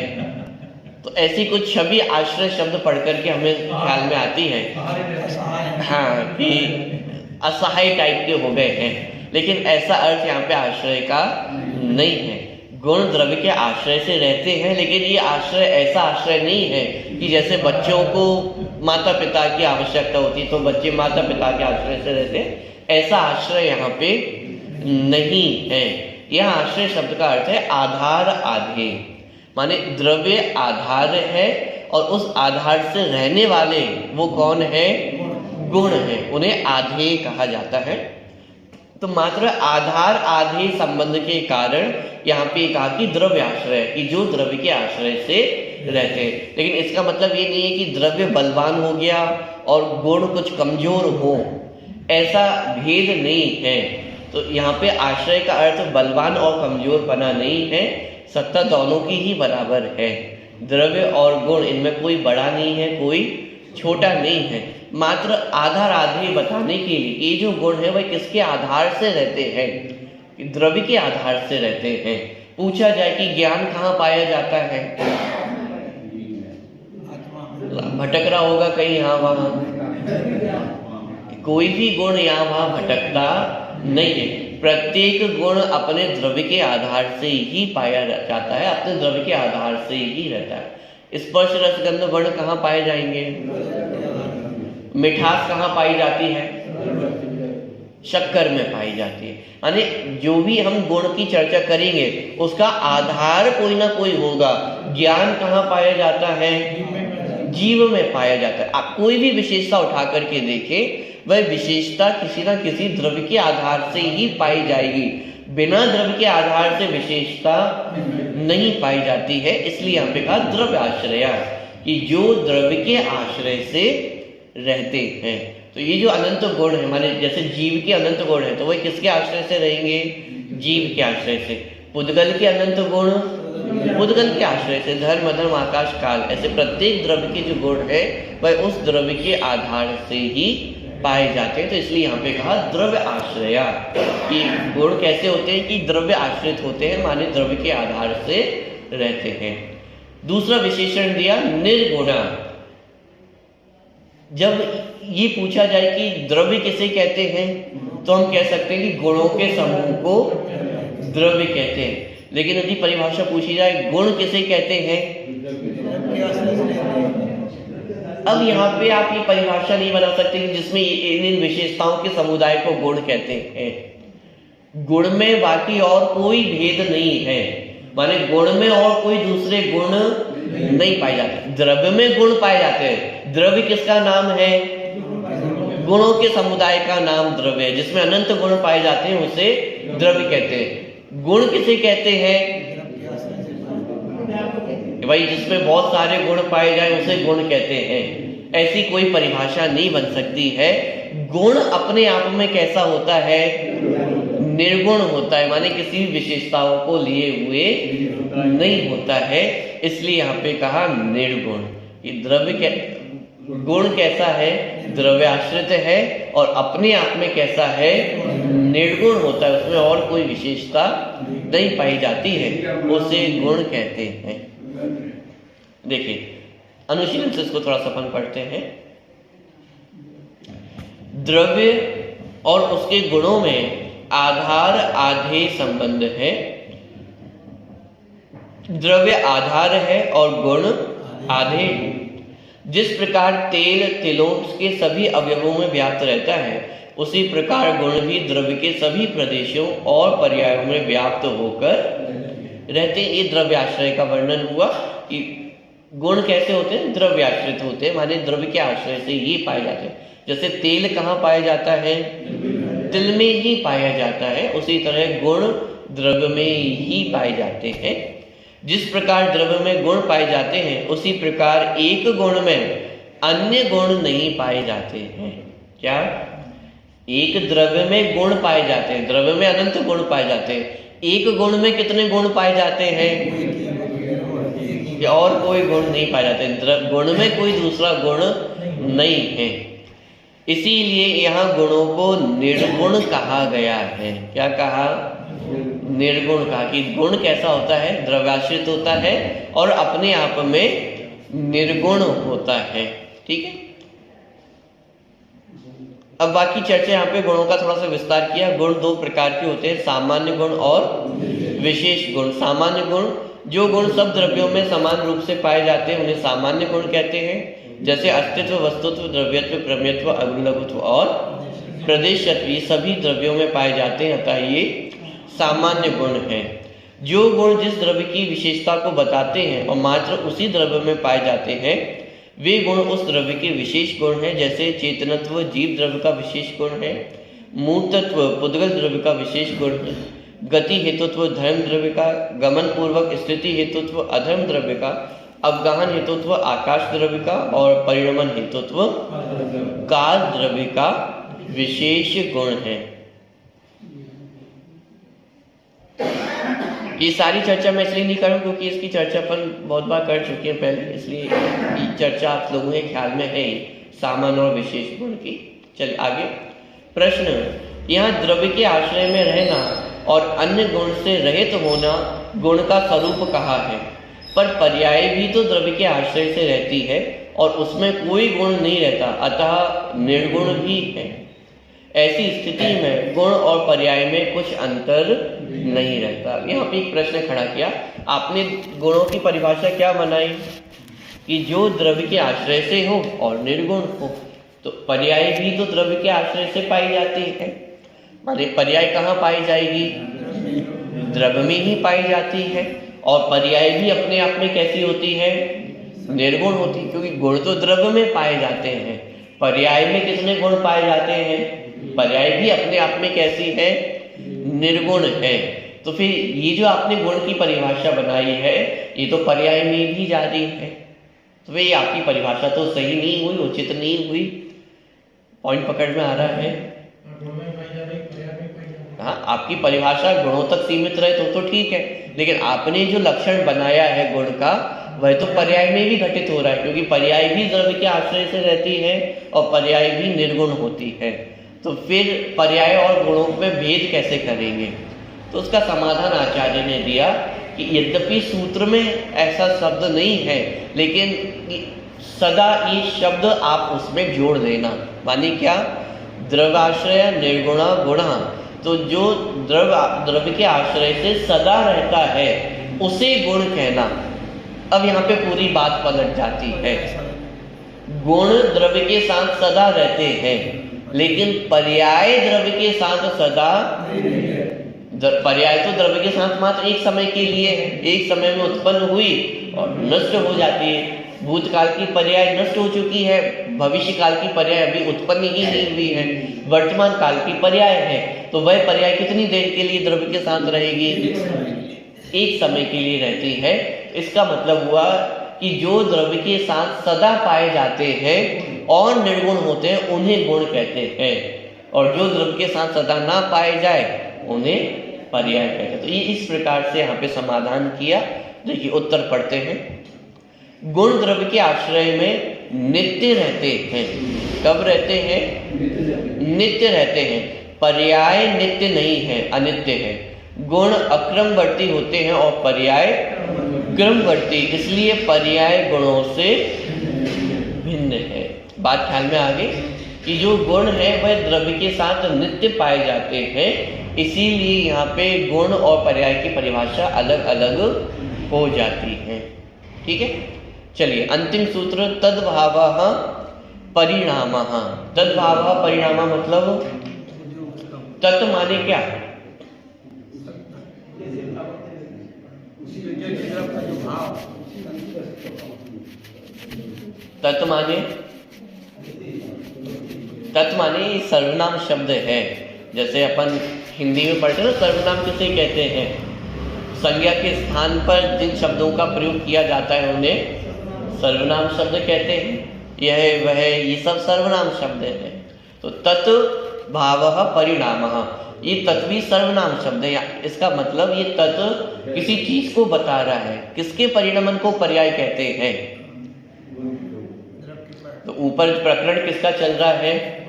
A: तो ऐसी कुछ छवि आश्रय शब्द पढ़ करके हमें ख्याल में आती है, हाँ, कि असहाय टाइप के हो गए हैं। लेकिन ऐसा अर्थ यहाँ पे आश्रय का नहीं है। गुण द्रव्य के आश्रय से रहते हैं, लेकिन ये आश्रय ऐसा आश्रय नहीं है कि जैसे बच्चों को माता पिता की आवश्यकता होती तो बच्चे माता पिता के आश्रय से रहते हैं, ऐसा आश्रय यहाँ पे नहीं है। यह आश्रय शब्द का अर्थ है आधार आधेय, माने द्रव्य आधार है और उस आधार से रहने वाले वो कौन है, गुण है, उन्हें आधेय कहा जाता है। तो मात्र आधार आधेय संबंध के कारण यहाँ पे कहा कि द्रव्य आश्रय, कि जो द्रव्य के आश्रय से रहते हैं। लेकिन इसका मतलब ये नहीं है कि द्रव्य बलवान हो गया और गुण कुछ कमजोर हो, ऐसा भेद नहीं है। तो यहाँ पे आश्रय का अर्थ बलवान और कमजोर बना नहीं है, सत्ता दोनों की ही बराबर है। द्रव्य और गुण इनमें कोई बड़ा नहीं है, कोई छोटा नहीं है। मात्र आधार आधेय बताने के लिए ये जो गुण है वह किसके आधार से रहते हैं, द्रव्य के आधार से रहते हैं। पूछा जाए कि ज्ञान कहाँ पाया जाता है, भटक रहा होगा कहीं यहाँ वहाँ, कोई भी गुण यहाँ वहाँ भटकता नहीं है। प्रत्येक गुण अपने द्रव्य के आधार से ही पाया जाता है, अपने द्रव्य के आधार से ही रहता है। स्पर्श रस गंध वर्ण कहाँ पाए जाएंगे? मिठास कहाँ पाई जाती है? शक्कर में पाई जाती है। यानी जो भी हम गुण की चर्चा करेंगे उसका आधार कोई ना कोई होगा। ज्ञान कहाँ पाया जाता है? जीव में पाया जाता है। आप कोई भी विशेषता उठा करके देखें, वह विशेषता किसी ना किसी द्रव्य के आधार से ही पाई जाएगी। बिना द्रव्य के आधार से विशेषता नहीं पाई जाती है। इसलिए यहाँ पे कहा द्रव्य आश्रय, कि जो द्रव्य के आश्रय से रहते हैं। तो ये जो अनंत गुण है, माने जैसे जीव के अनंत गुण है, तो वह किसके आश्रय से रहेंगे? जीव के आश्रय से। पुद्गल के अनंत गुण पुद्गल के आश्रय से। धर्म अधर्म आकाश काल, ऐसे प्रत्येक द्रव्य के जो गुण है वह उस द्रव्य के आधार से ही पाए जाते हैं। तो इसलिए यहाँ पे कहा द्रव्य आश्रय, कि गुण कैसे होते हैं? कि द्रव्य आश्रित होते हैं, माने द्रव्य के आधार से रहते हैं। दूसरा विशेषण दिया निर्गुणा। जब ये पूछा जाए कि द्रव्य किसे कहते हैं, तो हम कह सकते हैं कि गुणों के समूह को द्रव्य कहते हैं। लेकिन यदि परिभाषा पूछी जाए गुण किसे कहते हैं, अब यहाँ पे आप ये परिभाषा नहीं बना सकते कि जिसमें इन विशेषताओं के समुदाय को गुण कहते हैं। गुण में बाकी और कोई भेद नहीं है, माने गुण में और कोई दूसरे गुण नहीं पाए जाते। द्रव्य में गुण पाए जाते हैं। द्रव्य किसका नाम है? गुणों के समुदाय का नाम द्रव्य है। जिसमें अनंत गुण पाए जाते हैं उसे द्रव्य कहते हैं। गुण किसे कहते हैं? भाई जिसमें बहुत सारे गुण पाए जाए उसे गुण कहते हैं। ऐसी कोई परिभाषा नहीं बन सकती है। गुण अपने आप में कैसा होता है? निर्गुण होता है, माने किसी भी विशेषताओं को लिए हुए नहीं होता है। इसलिए यहाँ पे कहा निर्गुण। ये द्रव्य के गुण कैसा है? द्रव्य आश्रित है, और अपने आप में कैसा है? निर्गुण होता है, उसमें और कोई विशेषता नहीं पाई जाती है, उसे गुण कहते हैं। देखिए अनुशीलन से इसको थोड़ा सफल पढ़ते हैं। द्रव्य और उसके गुणों में आधार आधेय संबंध है। द्रव्य आधार है और गुण आधेय। जिस प्रकार तेल तिलों के सभी अवयवों में व्याप्त रहता है, उसी प्रकार गुण भी द्रव्य के सभी प्रदेशों और पर्यायों में व्याप्त होकर रहते हैं। ये द्रव्य आश्रय का वर्णन हुआ कि गुण कैसे होते हैं? द्रव्य आश्रित होते हैं, माने द्रव्य के आश्रय से ही पाए जाते हैं। जैसे तेल कहाँ पाया जाता है? तिल में ही पाया जाता है। उसी तरह गुण द्रव्य में ही पाए जाते हैं। जिस प्रकार द्रव्य में गुण पाए जाते हैं, उसी प्रकार एक गुण में अन्य गुण नहीं पाए जाते हैं। क्या? एक द्रव्य में गुण पाए जाते हैं, द्रव्य में अनंत गुण पाए जाते हैं। एक गुण में कितने गुण पाए जाते हैं? और कोई गुण नहीं पाए जाते। गुण में कोई दूसरा गुण नहीं है। इसीलिए यहाँ गुणों को निर्गुण कहा गया है। क्या कहा? निर्गुण कहा। कि गुण कैसा होता है? द्रव्याश्रित होता है और अपने आप में निर्गुण होता है। ठीक है। अब बाकी चर्चा यहाँ पे गुणों का थोड़ा सा विस्तार किया। गुण दो प्रकार के होते हैं, सामान्य गुण और विशेष गुण। सामान्य गुण, जो गुण सब द्रव्यों में समान रूप से पाए जाते हैं उन्हें सामान्य गुण कहते हैं। जैसे अस्तित्व, वस्तुत्व, द्रव्यत्व, प्रमेयत्व, अग्निलघुत्व और प्रदेशत्व, ये सभी द्रव्यों में पाए जाते हैं, अतः ये सामान्य गुण हैं। जो गुण जिस द्रव्य की विशेषता को बताते हैं और मात्र उसी द्रव्य में पाए जाते हैं, वे गुण उस द्रव्य के विशेष गुण हैं। जैसे चेतनत्व जीव द्रव्य का विशेष गुण है, मूर्तत्व पुद्गल द्रव्य का विशेष गुण है, गति हेतुत्व धर्म द्रव्य का, गमन पूर्वक स्थिति हेतुत्व अधर्म द्रव्य का, अवगाहन हेतुत्व आकाश द्रव्य का और परिणमन हेतुत्व काल द्रव्य का विशेष गुण है। ये सारी चर्चा मैं इसलिए नहीं करूँ क्योंकि इसकी चर्चा अपन बहुत बार कर चुके हैं पहले, इसलिए ये चर्चा आप लोगों के ख्याल में है सामान्य और विशेष गुण की। चलिए आगे प्रश्न, यहाँ द्रव्य के आश्रय में रहना और अन्य गुण से रहित होना गुण का स्वरूप कहा है, पर पर्याय भी तो द्रव्य के आश्रय से रहती है और उसमें कोई गुण नहीं रहता, अतः निर्गुण भी है। ऐसी स्थिति में गुण और पर्याय में कुछ अंतर नहीं रहता। यहाँ पे एक प्रश्न खड़ा किया आपने, गुणों की परिभाषा क्या बनाई कि जो द्रव्य के आश्रय से हो और निर्गुण हो। तो पर्याय भी तो द्रव्य के आश्रय से पाई जाती है। माने पर्याय कहाँ पाई जाएगी? द्रव्य में ही पाई जाती है। और पर्याय भी अपने आप में कैसी होती है? निर्गुण होती है, क्योंकि गुण तो द्रव्य में पाए जाते हैं। पर्याय में कितने गुण पाए जाते हैं? पर्याय भी अपने आप में कैसी है? निर्गुण है। तो फिर ये जो आपने गुण की परिभाषा बनाई है, ये तो पर्याय में भी जारी है। तो भाई आपकी परिभाषा तो सही नहीं हुई, उचित नहीं हुई। पॉइंट पकड़ में आ रहा है? हाँ, आपकी परिभाषा गुणों तक सीमित रहे तो ठीक है, लेकिन आपने जो लक्षण बनाया है गुण का, वह तो पर्याय में भी घटित हो रहा है, क्योंकि पर्याय भी द्रव्य के आश्रय से रहती है और पर्याय भी निर्गुण होती है। तो फिर पर्याय और गुणों में भेद कैसे करेंगे? तो उसका समाधान आचार्य ने दिया कि यद्यपि सूत्र में ऐसा शब्द नहीं है, लेकिन सदा ये शब्द आप उसमें जोड़ देना। माने क्या? द्रव्याश्रय निर्गुणा गुणा। तो जो द्रव्य के आश्रय से सदा रहता है उसे गुण कहना। अब यहाँ पे पूरी बात पलट जाती है। गुण द्रव्य के साथ सदा रहते हैं, लेकिन पर्याय द्रव्य के साथ सदा, पर्याय तो द्रव्य के साथ मात्र एक समय के लिए है, एक समय में उत्पन्न हुई और नष्ट हो जाती है। भूतकाल की पर्याय नष्ट हो चुकी है, भविष्य काल की पर्याय अभी उत्पन्न ही नहीं हुई है, वर्तमान काल की पर्याय है। तो वह पर्याय कितनी देर के लिए द्रव्य के साथ रहेगी? एक समय के लिए रहती है। इसका मतलब हुआ कि जो द्रव्य के साथ सदा पाए जाते हैं और निर्गुण होते हैं उन्हें गुण कहते हैं, और जो द्रव्य के साथ सदा ना पाए जाए उन्हें पर्याय कहते हैं। तो ये इस प्रकार से यहाँ पे समाधान किया। देखिए उत्तर पढ़ते हैं। गुण द्रव्य के आश्रय में नित्य रहते हैं। कब रहते हैं? नित्य रहते हैं। पर्याय नित्य नहीं है, अनित्य है। गुण अक्रमवर्ती होते हैं और पर्याय क्रमवर्ती, इसलिए पर्याय गुणों से भिन्न है। बात ख्याल में आ गई कि जो गुण है वह द्रव्य के साथ नित्य पाए जाते हैं, इसीलिए यहाँ पे गुण और पर्याय की परिभाषा अलग अलग हो जाती है। ठीक है, चलिए अंतिम सूत्र, तद्भावः परिणामः। तद्भावः परिणामः मतलब तत् माने क्या? तत् माने सर्वनाम शब्द है। जैसे अपन हिंदी में पढ़ते हैं ना, सर्वनाम किसे कहते हैं? संज्ञा के स्थान पर जिन शब्दों का प्रयोग किया जाता है उन्हें सर्वनाम शब्द कहते हैं। यह वह ये सब सर्वनाम शब्द है। तो तत् भावः परिणामः, ये तत् भी सर्वनाम शब्द है। इसका मतलब ये तत् किसी चीज को बता रहा है। किसके परिणामन को पर्याय कहते हैं? तो ऊपर प्रकरण किसका चल रहा है?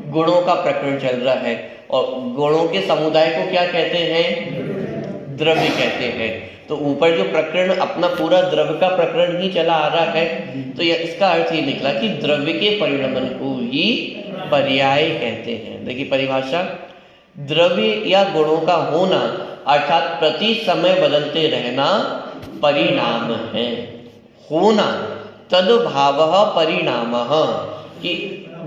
A: गुणों का प्रकरण चल रहा है, और गुणों के समुदाय को क्या कहते हैं? द्रव्य कहते हैं। तो ऊपर जो प्रकरण अपना पूरा द्रव्य का प्रकरण ही चला आ रहा है, तो इसका अर्थ ये निकला कि द्रव्य के परिणामन को ही पर्याय कहते हैं। देखिए परिभाषा, द्रव्य या गुणों का होना अर्थात प्रति समय बदलते रहना परिणाम है। होना, तद्भावः परिणामः, कि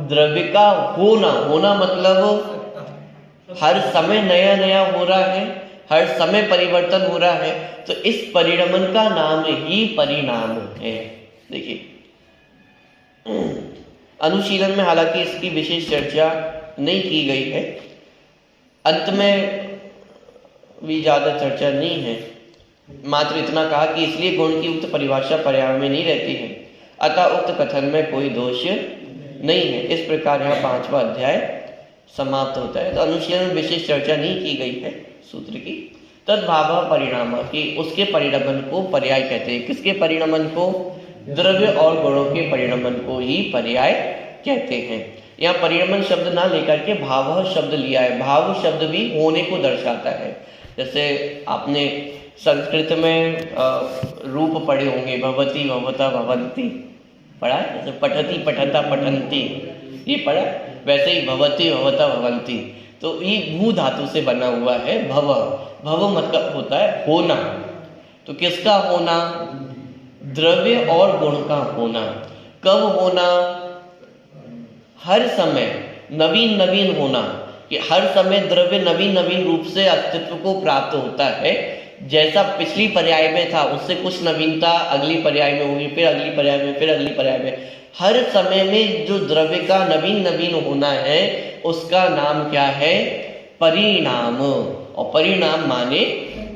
A: द्रव्य का होना मतलब हर समय नया नया हो रहा है, हर समय परिवर्तन हो रहा है, तो इस परिणामन का नाम ही परिणाम है। देखिए अनुशीलन में हालांकि इसकी विशेष चर्चा नहीं की गई है, अंत में भी ज्यादा चर्चा नहीं है, मात्र इतना कहा कि इसलिए गुण की उक्त परिभाषा पर्याय में नहीं रहती है, अतः उक्त कथन में कोई दोष नहीं है। इस प्रकार यहाँ 5वां अध्याय समाप्त होता है। तो अनुशीलन में विशेष चर्चा नहीं की गई है सूत्र की। तद्भावः परिणामः, कि उसके परिणामन को पर्याय कहते हैं। किसके परिणामन को? द्रव्य और गुणों के परिणामन को ही पर्याय कहते हैं। यहाँ परिणामन शब्द ना लेकर के भावः शब्द लिया है। भाव शब्द भी होने को दर्शाता है। जैसे आपने संस्कृत में रूप पढ़े होंगे, भवति भवता भवन्ति, पढ़ा है? जैसे पठति पठता पठन्ति, ये पढ़ा। वैसे ही भवति भवता भवंती, तो ये भू धातु से बना हुआ है भव। भव मतलब होता है होना। तो किसका होना? द्रव्य और गुण का होना। कब होना? हर समय नवीन नवीन होना, कि हर समय द्रव्य नवीन नवीन रूप से अस्तित्व को प्राप्त होता है। जैसा पिछली पर्याय में था उससे कुछ नवीनता अगली पर्याय में होगी, फिर अगली पर्याय में, फिर अगली पर्याय में। हर समय में जो द्रव्य का नवीन नवीन होना है उसका नाम क्या है? परिणाम। और परिणाम माने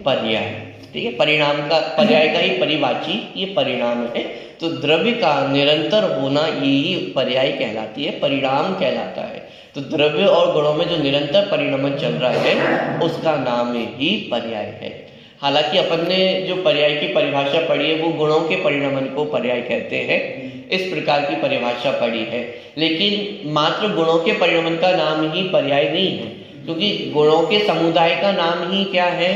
A: पर्याय। ठीक है, परिणाम का, पर्याय का ही परिवाची ये परिणाम है। तो द्रव्य का निरंतर होना यही पर्याय कहलाती है, परिणाम कहलाता है। तो द्रव्य और गुणों में जो निरंतर परिणमन चल रहा है उसका नाम ही पर्याय है। हालांकि अपन ने जो पर्याय की परिभाषा पढ़ी है वो गुणों के परिणमन को पर्याय कहते हैं, इस प्रकार की परिभाषा पढ़ी है। लेकिन मात्र गुणों के परिणमन का नाम ही पर्याय नहीं है, क्योंकि गुणों के समुदाय का नाम ही क्या है?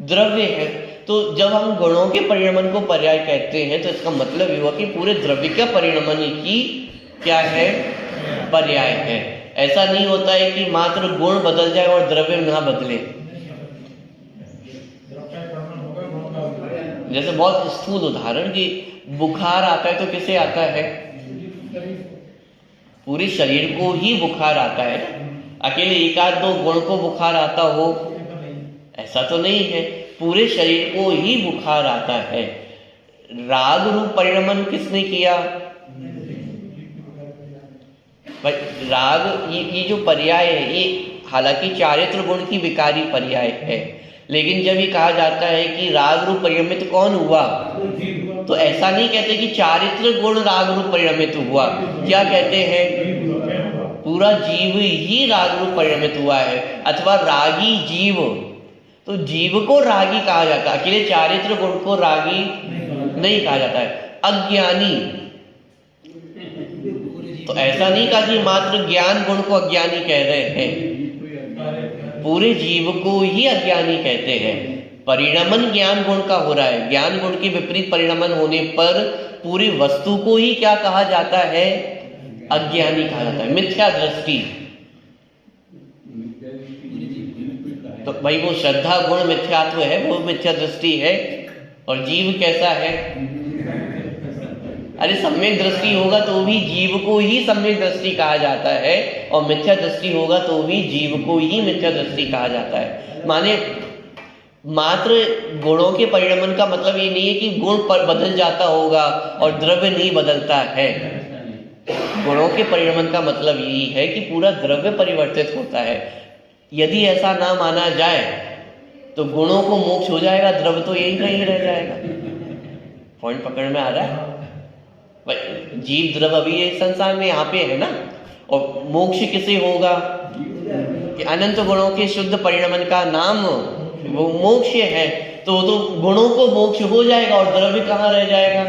A: द्रव्य है। तो जब हम गुणों के परिणमन को पर्याय कहते हैं तो इसका मतलब ये हुआ कि पूरे द्रव्य का परिणमन ही क्या है? पर्याय है। ऐसा नहीं होता है कि मात्र गुण बदल जाए और द्रव्य ना बदले। जैसे बहुत स्थूल उदाहरण कि बुखार आता है तो किसे आता है? पूरे शरीर को ही बुखार आता है। अकेले एक आध दो गुण को बुखार आता हो ऐसा तो नहीं है, पूरे शरीर को ही बुखार आता है। राग रूप परिणमन किसने किया? राग ये जो पर्याय है ये हालांकि चारित्र गुण की विकारी पर्याय है, लेकिन जब ये कहा जाता है कि राग रूप परिणमित कौन हुआ, तो ऐसा नहीं कहते कि चारित्र गुण राग रूप परिणमित हुआ। क्या कहते हैं? पूरा जीव ही राग रूप परिणमित हुआ है, अथवा रागी जीव। तो जीव को रागी कहा जाता है, अकेले चारित्र गुण को रागी नहीं कहा जाता है। अज्ञानी, तो ऐसा नहीं कहा कि मात्र ज्ञान गुण को अज्ञानी कह रहे हैं, पूरे जीव को ही अज्ञानी कहते हैं। परिणमन ज्ञान गुण का हो रहा है, ज्ञान गुण के विपरीत परिणमन होने पर पूरी वस्तु को ही क्या कहा जाता है? अज्ञानी कहा जाता है, मिथ्या दृष्टि। तो भाई वो श्रद्धा गुण मिथ्यात्व है, वो मिथ्या दृष्टि है। और जीव कैसा है? अरे सम्यक दृष्टि होगा तो भी जीव को ही सम्यक दृष्टि कहा जाता है, और मिथ्या दृष्टि होगा तो भी जीव को ही मिथ्या दृष्टि कहा जाता है। माने मात्र गुणों के परिणमन का मतलब ये नहीं है कि गुण पर बदल जाता होगा और द्रव्य नहीं बदलता है। गुणों के परिणमन का मतलब यही है कि पूरा द्रव्य परिवर्तित होता है। यदि ऐसा ना माना जाए तो गुणों को मोक्ष हो जाएगा, द्रव्य तो यही कहीं रह जाएगा। पॉइंट पकड़ में आ रहा है? जीव द्रव्य अभी ये संसार में यहाँ पे है ना, और मोक्ष किसे होगा? कि अनंत गुणों के शुद्ध परिणमन का नाम वो मोक्ष है। तो गुणों को मोक्ष हो जाएगा और द्रव्य कहाँ रह जाएगा?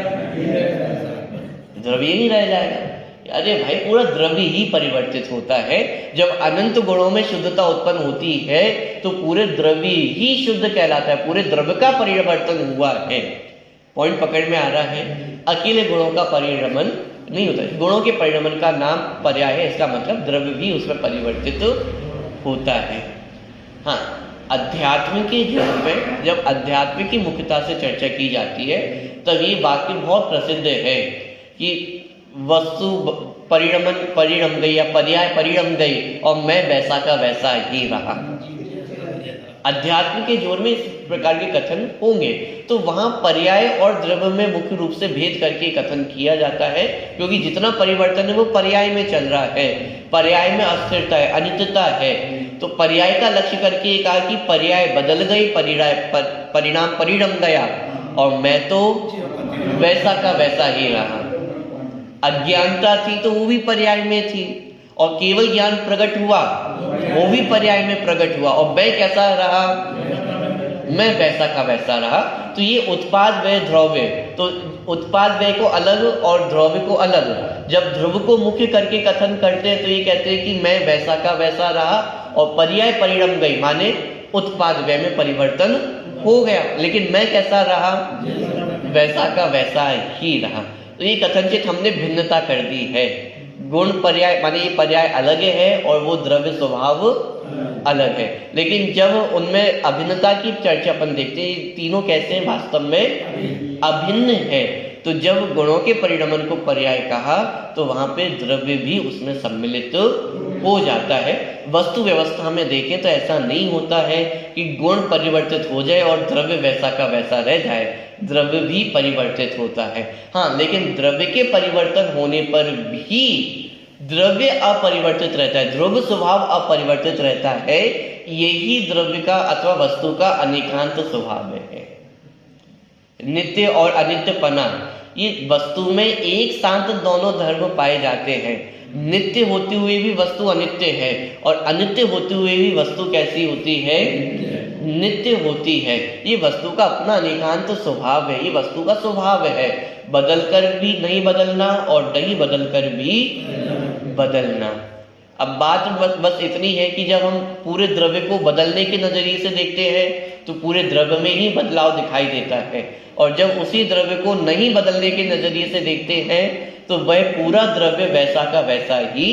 A: द्रव्य ही रह जाएगा। अरे भाई पूरा द्रव्य ही परिवर्तित होता है। जब अनंत गुणों में शुद्धता उत्पन्न होती है तो पूरे द्रव्य ही शुद्ध कहलाता है, पूरे द्रव्य का परिवर्तन हुआ है। पॉइंट पकड़ में आ रहा है? अकेले गुणों का परिणमन नहीं होता है, गुणों के परिणमन का नाम पर्याय है, इसका मतलब द्रव्य भी उसमें परिवर्तित होता है। हाँ, अध्यात्म के जीवन में जब अध्यात्म की मुख्यता से चर्चा की जाती है तब ये वाक्य बहुत प्रसिद्ध है कि वस्तु परिणम गई या पर्याय परिणम गई और मैं वैसा का वैसा ही रहा। अध्यात्म के जोर में इस प्रकार के कथन होंगे, तो वहां पर्याय और द्रव्य में मुख्य रूप से भेद करके कथन किया जाता है, क्योंकि जितना परिवर्तन है वो पर्याय में चल रहा है। पर्याय में अस्थिरता है, अनित्यता है। तो पर्याय का लक्ष्य करके कहा कि पर्याय बदल गई, परिणाम परिणम गया और मैं तो वैसा का वैसा ही रहा। अज्ञानता थी तो वो भी पर्याय में थी, और केवल ज्ञान प्रकट हुआ वो भी पर्याय में प्रकट हुआ, और मैं कैसा रहा? मैं वैसा का वैसा रहा। तो ये उत्पाद व्यय द्रव्य, तो उत्पाद व्यय को अलग और द्रव्य को अलग जब ध्रुव को मुख्य करके कथन करते हैं तो ये कहते हैं कि मैं वैसा का वैसा रहा, और पर्याय परिणम गई माने उत्पाद व्यय में परिवर्तन हो गया, लेकिन मैं कैसा रहा? वैसा का वैसा ही रहा। तो ये कथनचित हमने भिन्नता कर दी है। गुण पर्याय माने ये पर्याय अलग है और वो द्रव्य स्वभाव अलग है। लेकिन जब उनमें अभिन्नता की चर्चा अपन देखते हैं, तीनों कैसे हैं वास्तव में अभिन्न है। तो जब गुणों के परिणमन को पर्याय कहा तो वहां पे द्रव्य भी उसमें सम्मिलित हो जाता है। वस्तु व्यवस्था में देखें तो ऐसा नहीं होता है कि गुण परिवर्तित हो जाए और द्रव्य वैसा का वैसा रह जाए, द्रव्य भी परिवर्तित होता है। हाँ, लेकिन द्रव्य के परिवर्तन होने पर भी द्रव्य अपरिवर्तित रहता है, द्रव्य स्वभाव अपरिवर्तित रहता है। यही द्रव्य का अथवा वस्तु का अनेकांत स्वभाव है। नित्य और अनित्यपना, ये वस्तु में एक साथ दोनों धर्म पाए जाते हैं। नित्य होते हुए भी वस्तु अनित्य है और अनित्य होते हुए भी वस्तु कैसी होती है? नित्य होती है। ये वस्तु का अपना अनेकांत स्वभाव है, ये वस्तु का स्वभाव है। बदलकर भी नहीं बदलना और नहीं बदलकर भी बदलना। अब बात बस इतनी है कि जब हम पूरे द्रव्य को बदलने के नजरिए से देखते हैं तो पूरे द्रव्य में ही बदलाव दिखाई देता है, और जब उसी द्रव्य को नहीं बदलने के नजरिए से देखते हैं तो वह पूरा द्रव्य वैसा का वैसा ही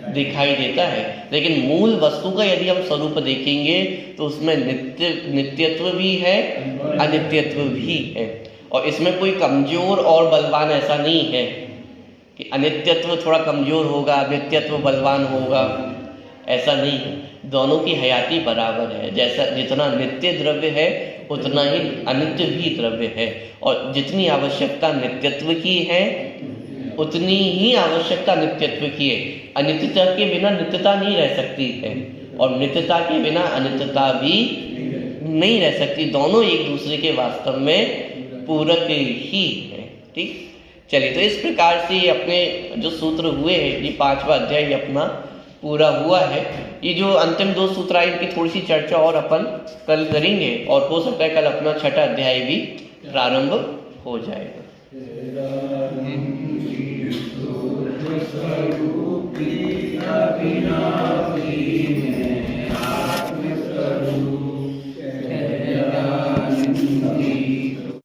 A: दिखाई देता है। लेकिन मूल वस्तु का यदि हम स्वरूप देखेंगे तो उसमें नित्यत्व भी है, अनित्यत्व भी है। और इसमें कोई कमजोर और बलवान ऐसा नहीं है कि अनित्यत्व थोड़ा कमजोर होगा, नित्यत्व बलवान होगा, ऐसा नहीं है। दोनों की हयाती बराबर है। जैसा जितना नित्य द्रव्य है उतना ही अनित्य भी द्रव्य है, और जितनी आवश्यकता नित्यत्व की है उतनी ही आवश्यकता नित्यत्व की है। अनित्यता के बिना नित्यता नहीं रह सकती है और नित्यता के बिना अनित्यता भी नहीं रह सकती। दोनों एक दूसरे के वास्तव में पूरक ही है। ठीक, चलिए, तो इस प्रकार से अपने जो सूत्र हुए हैं, ये 5वां अध्याय अपना पूरा हुआ है। ये जो अंतिम 2 सूत्र आए इनकी थोड़ी सी चर्चा और अपन कल करेंगे, और हो सकता है कल अपना 6वां अध्याय भी प्रारंभ हो जाएगा।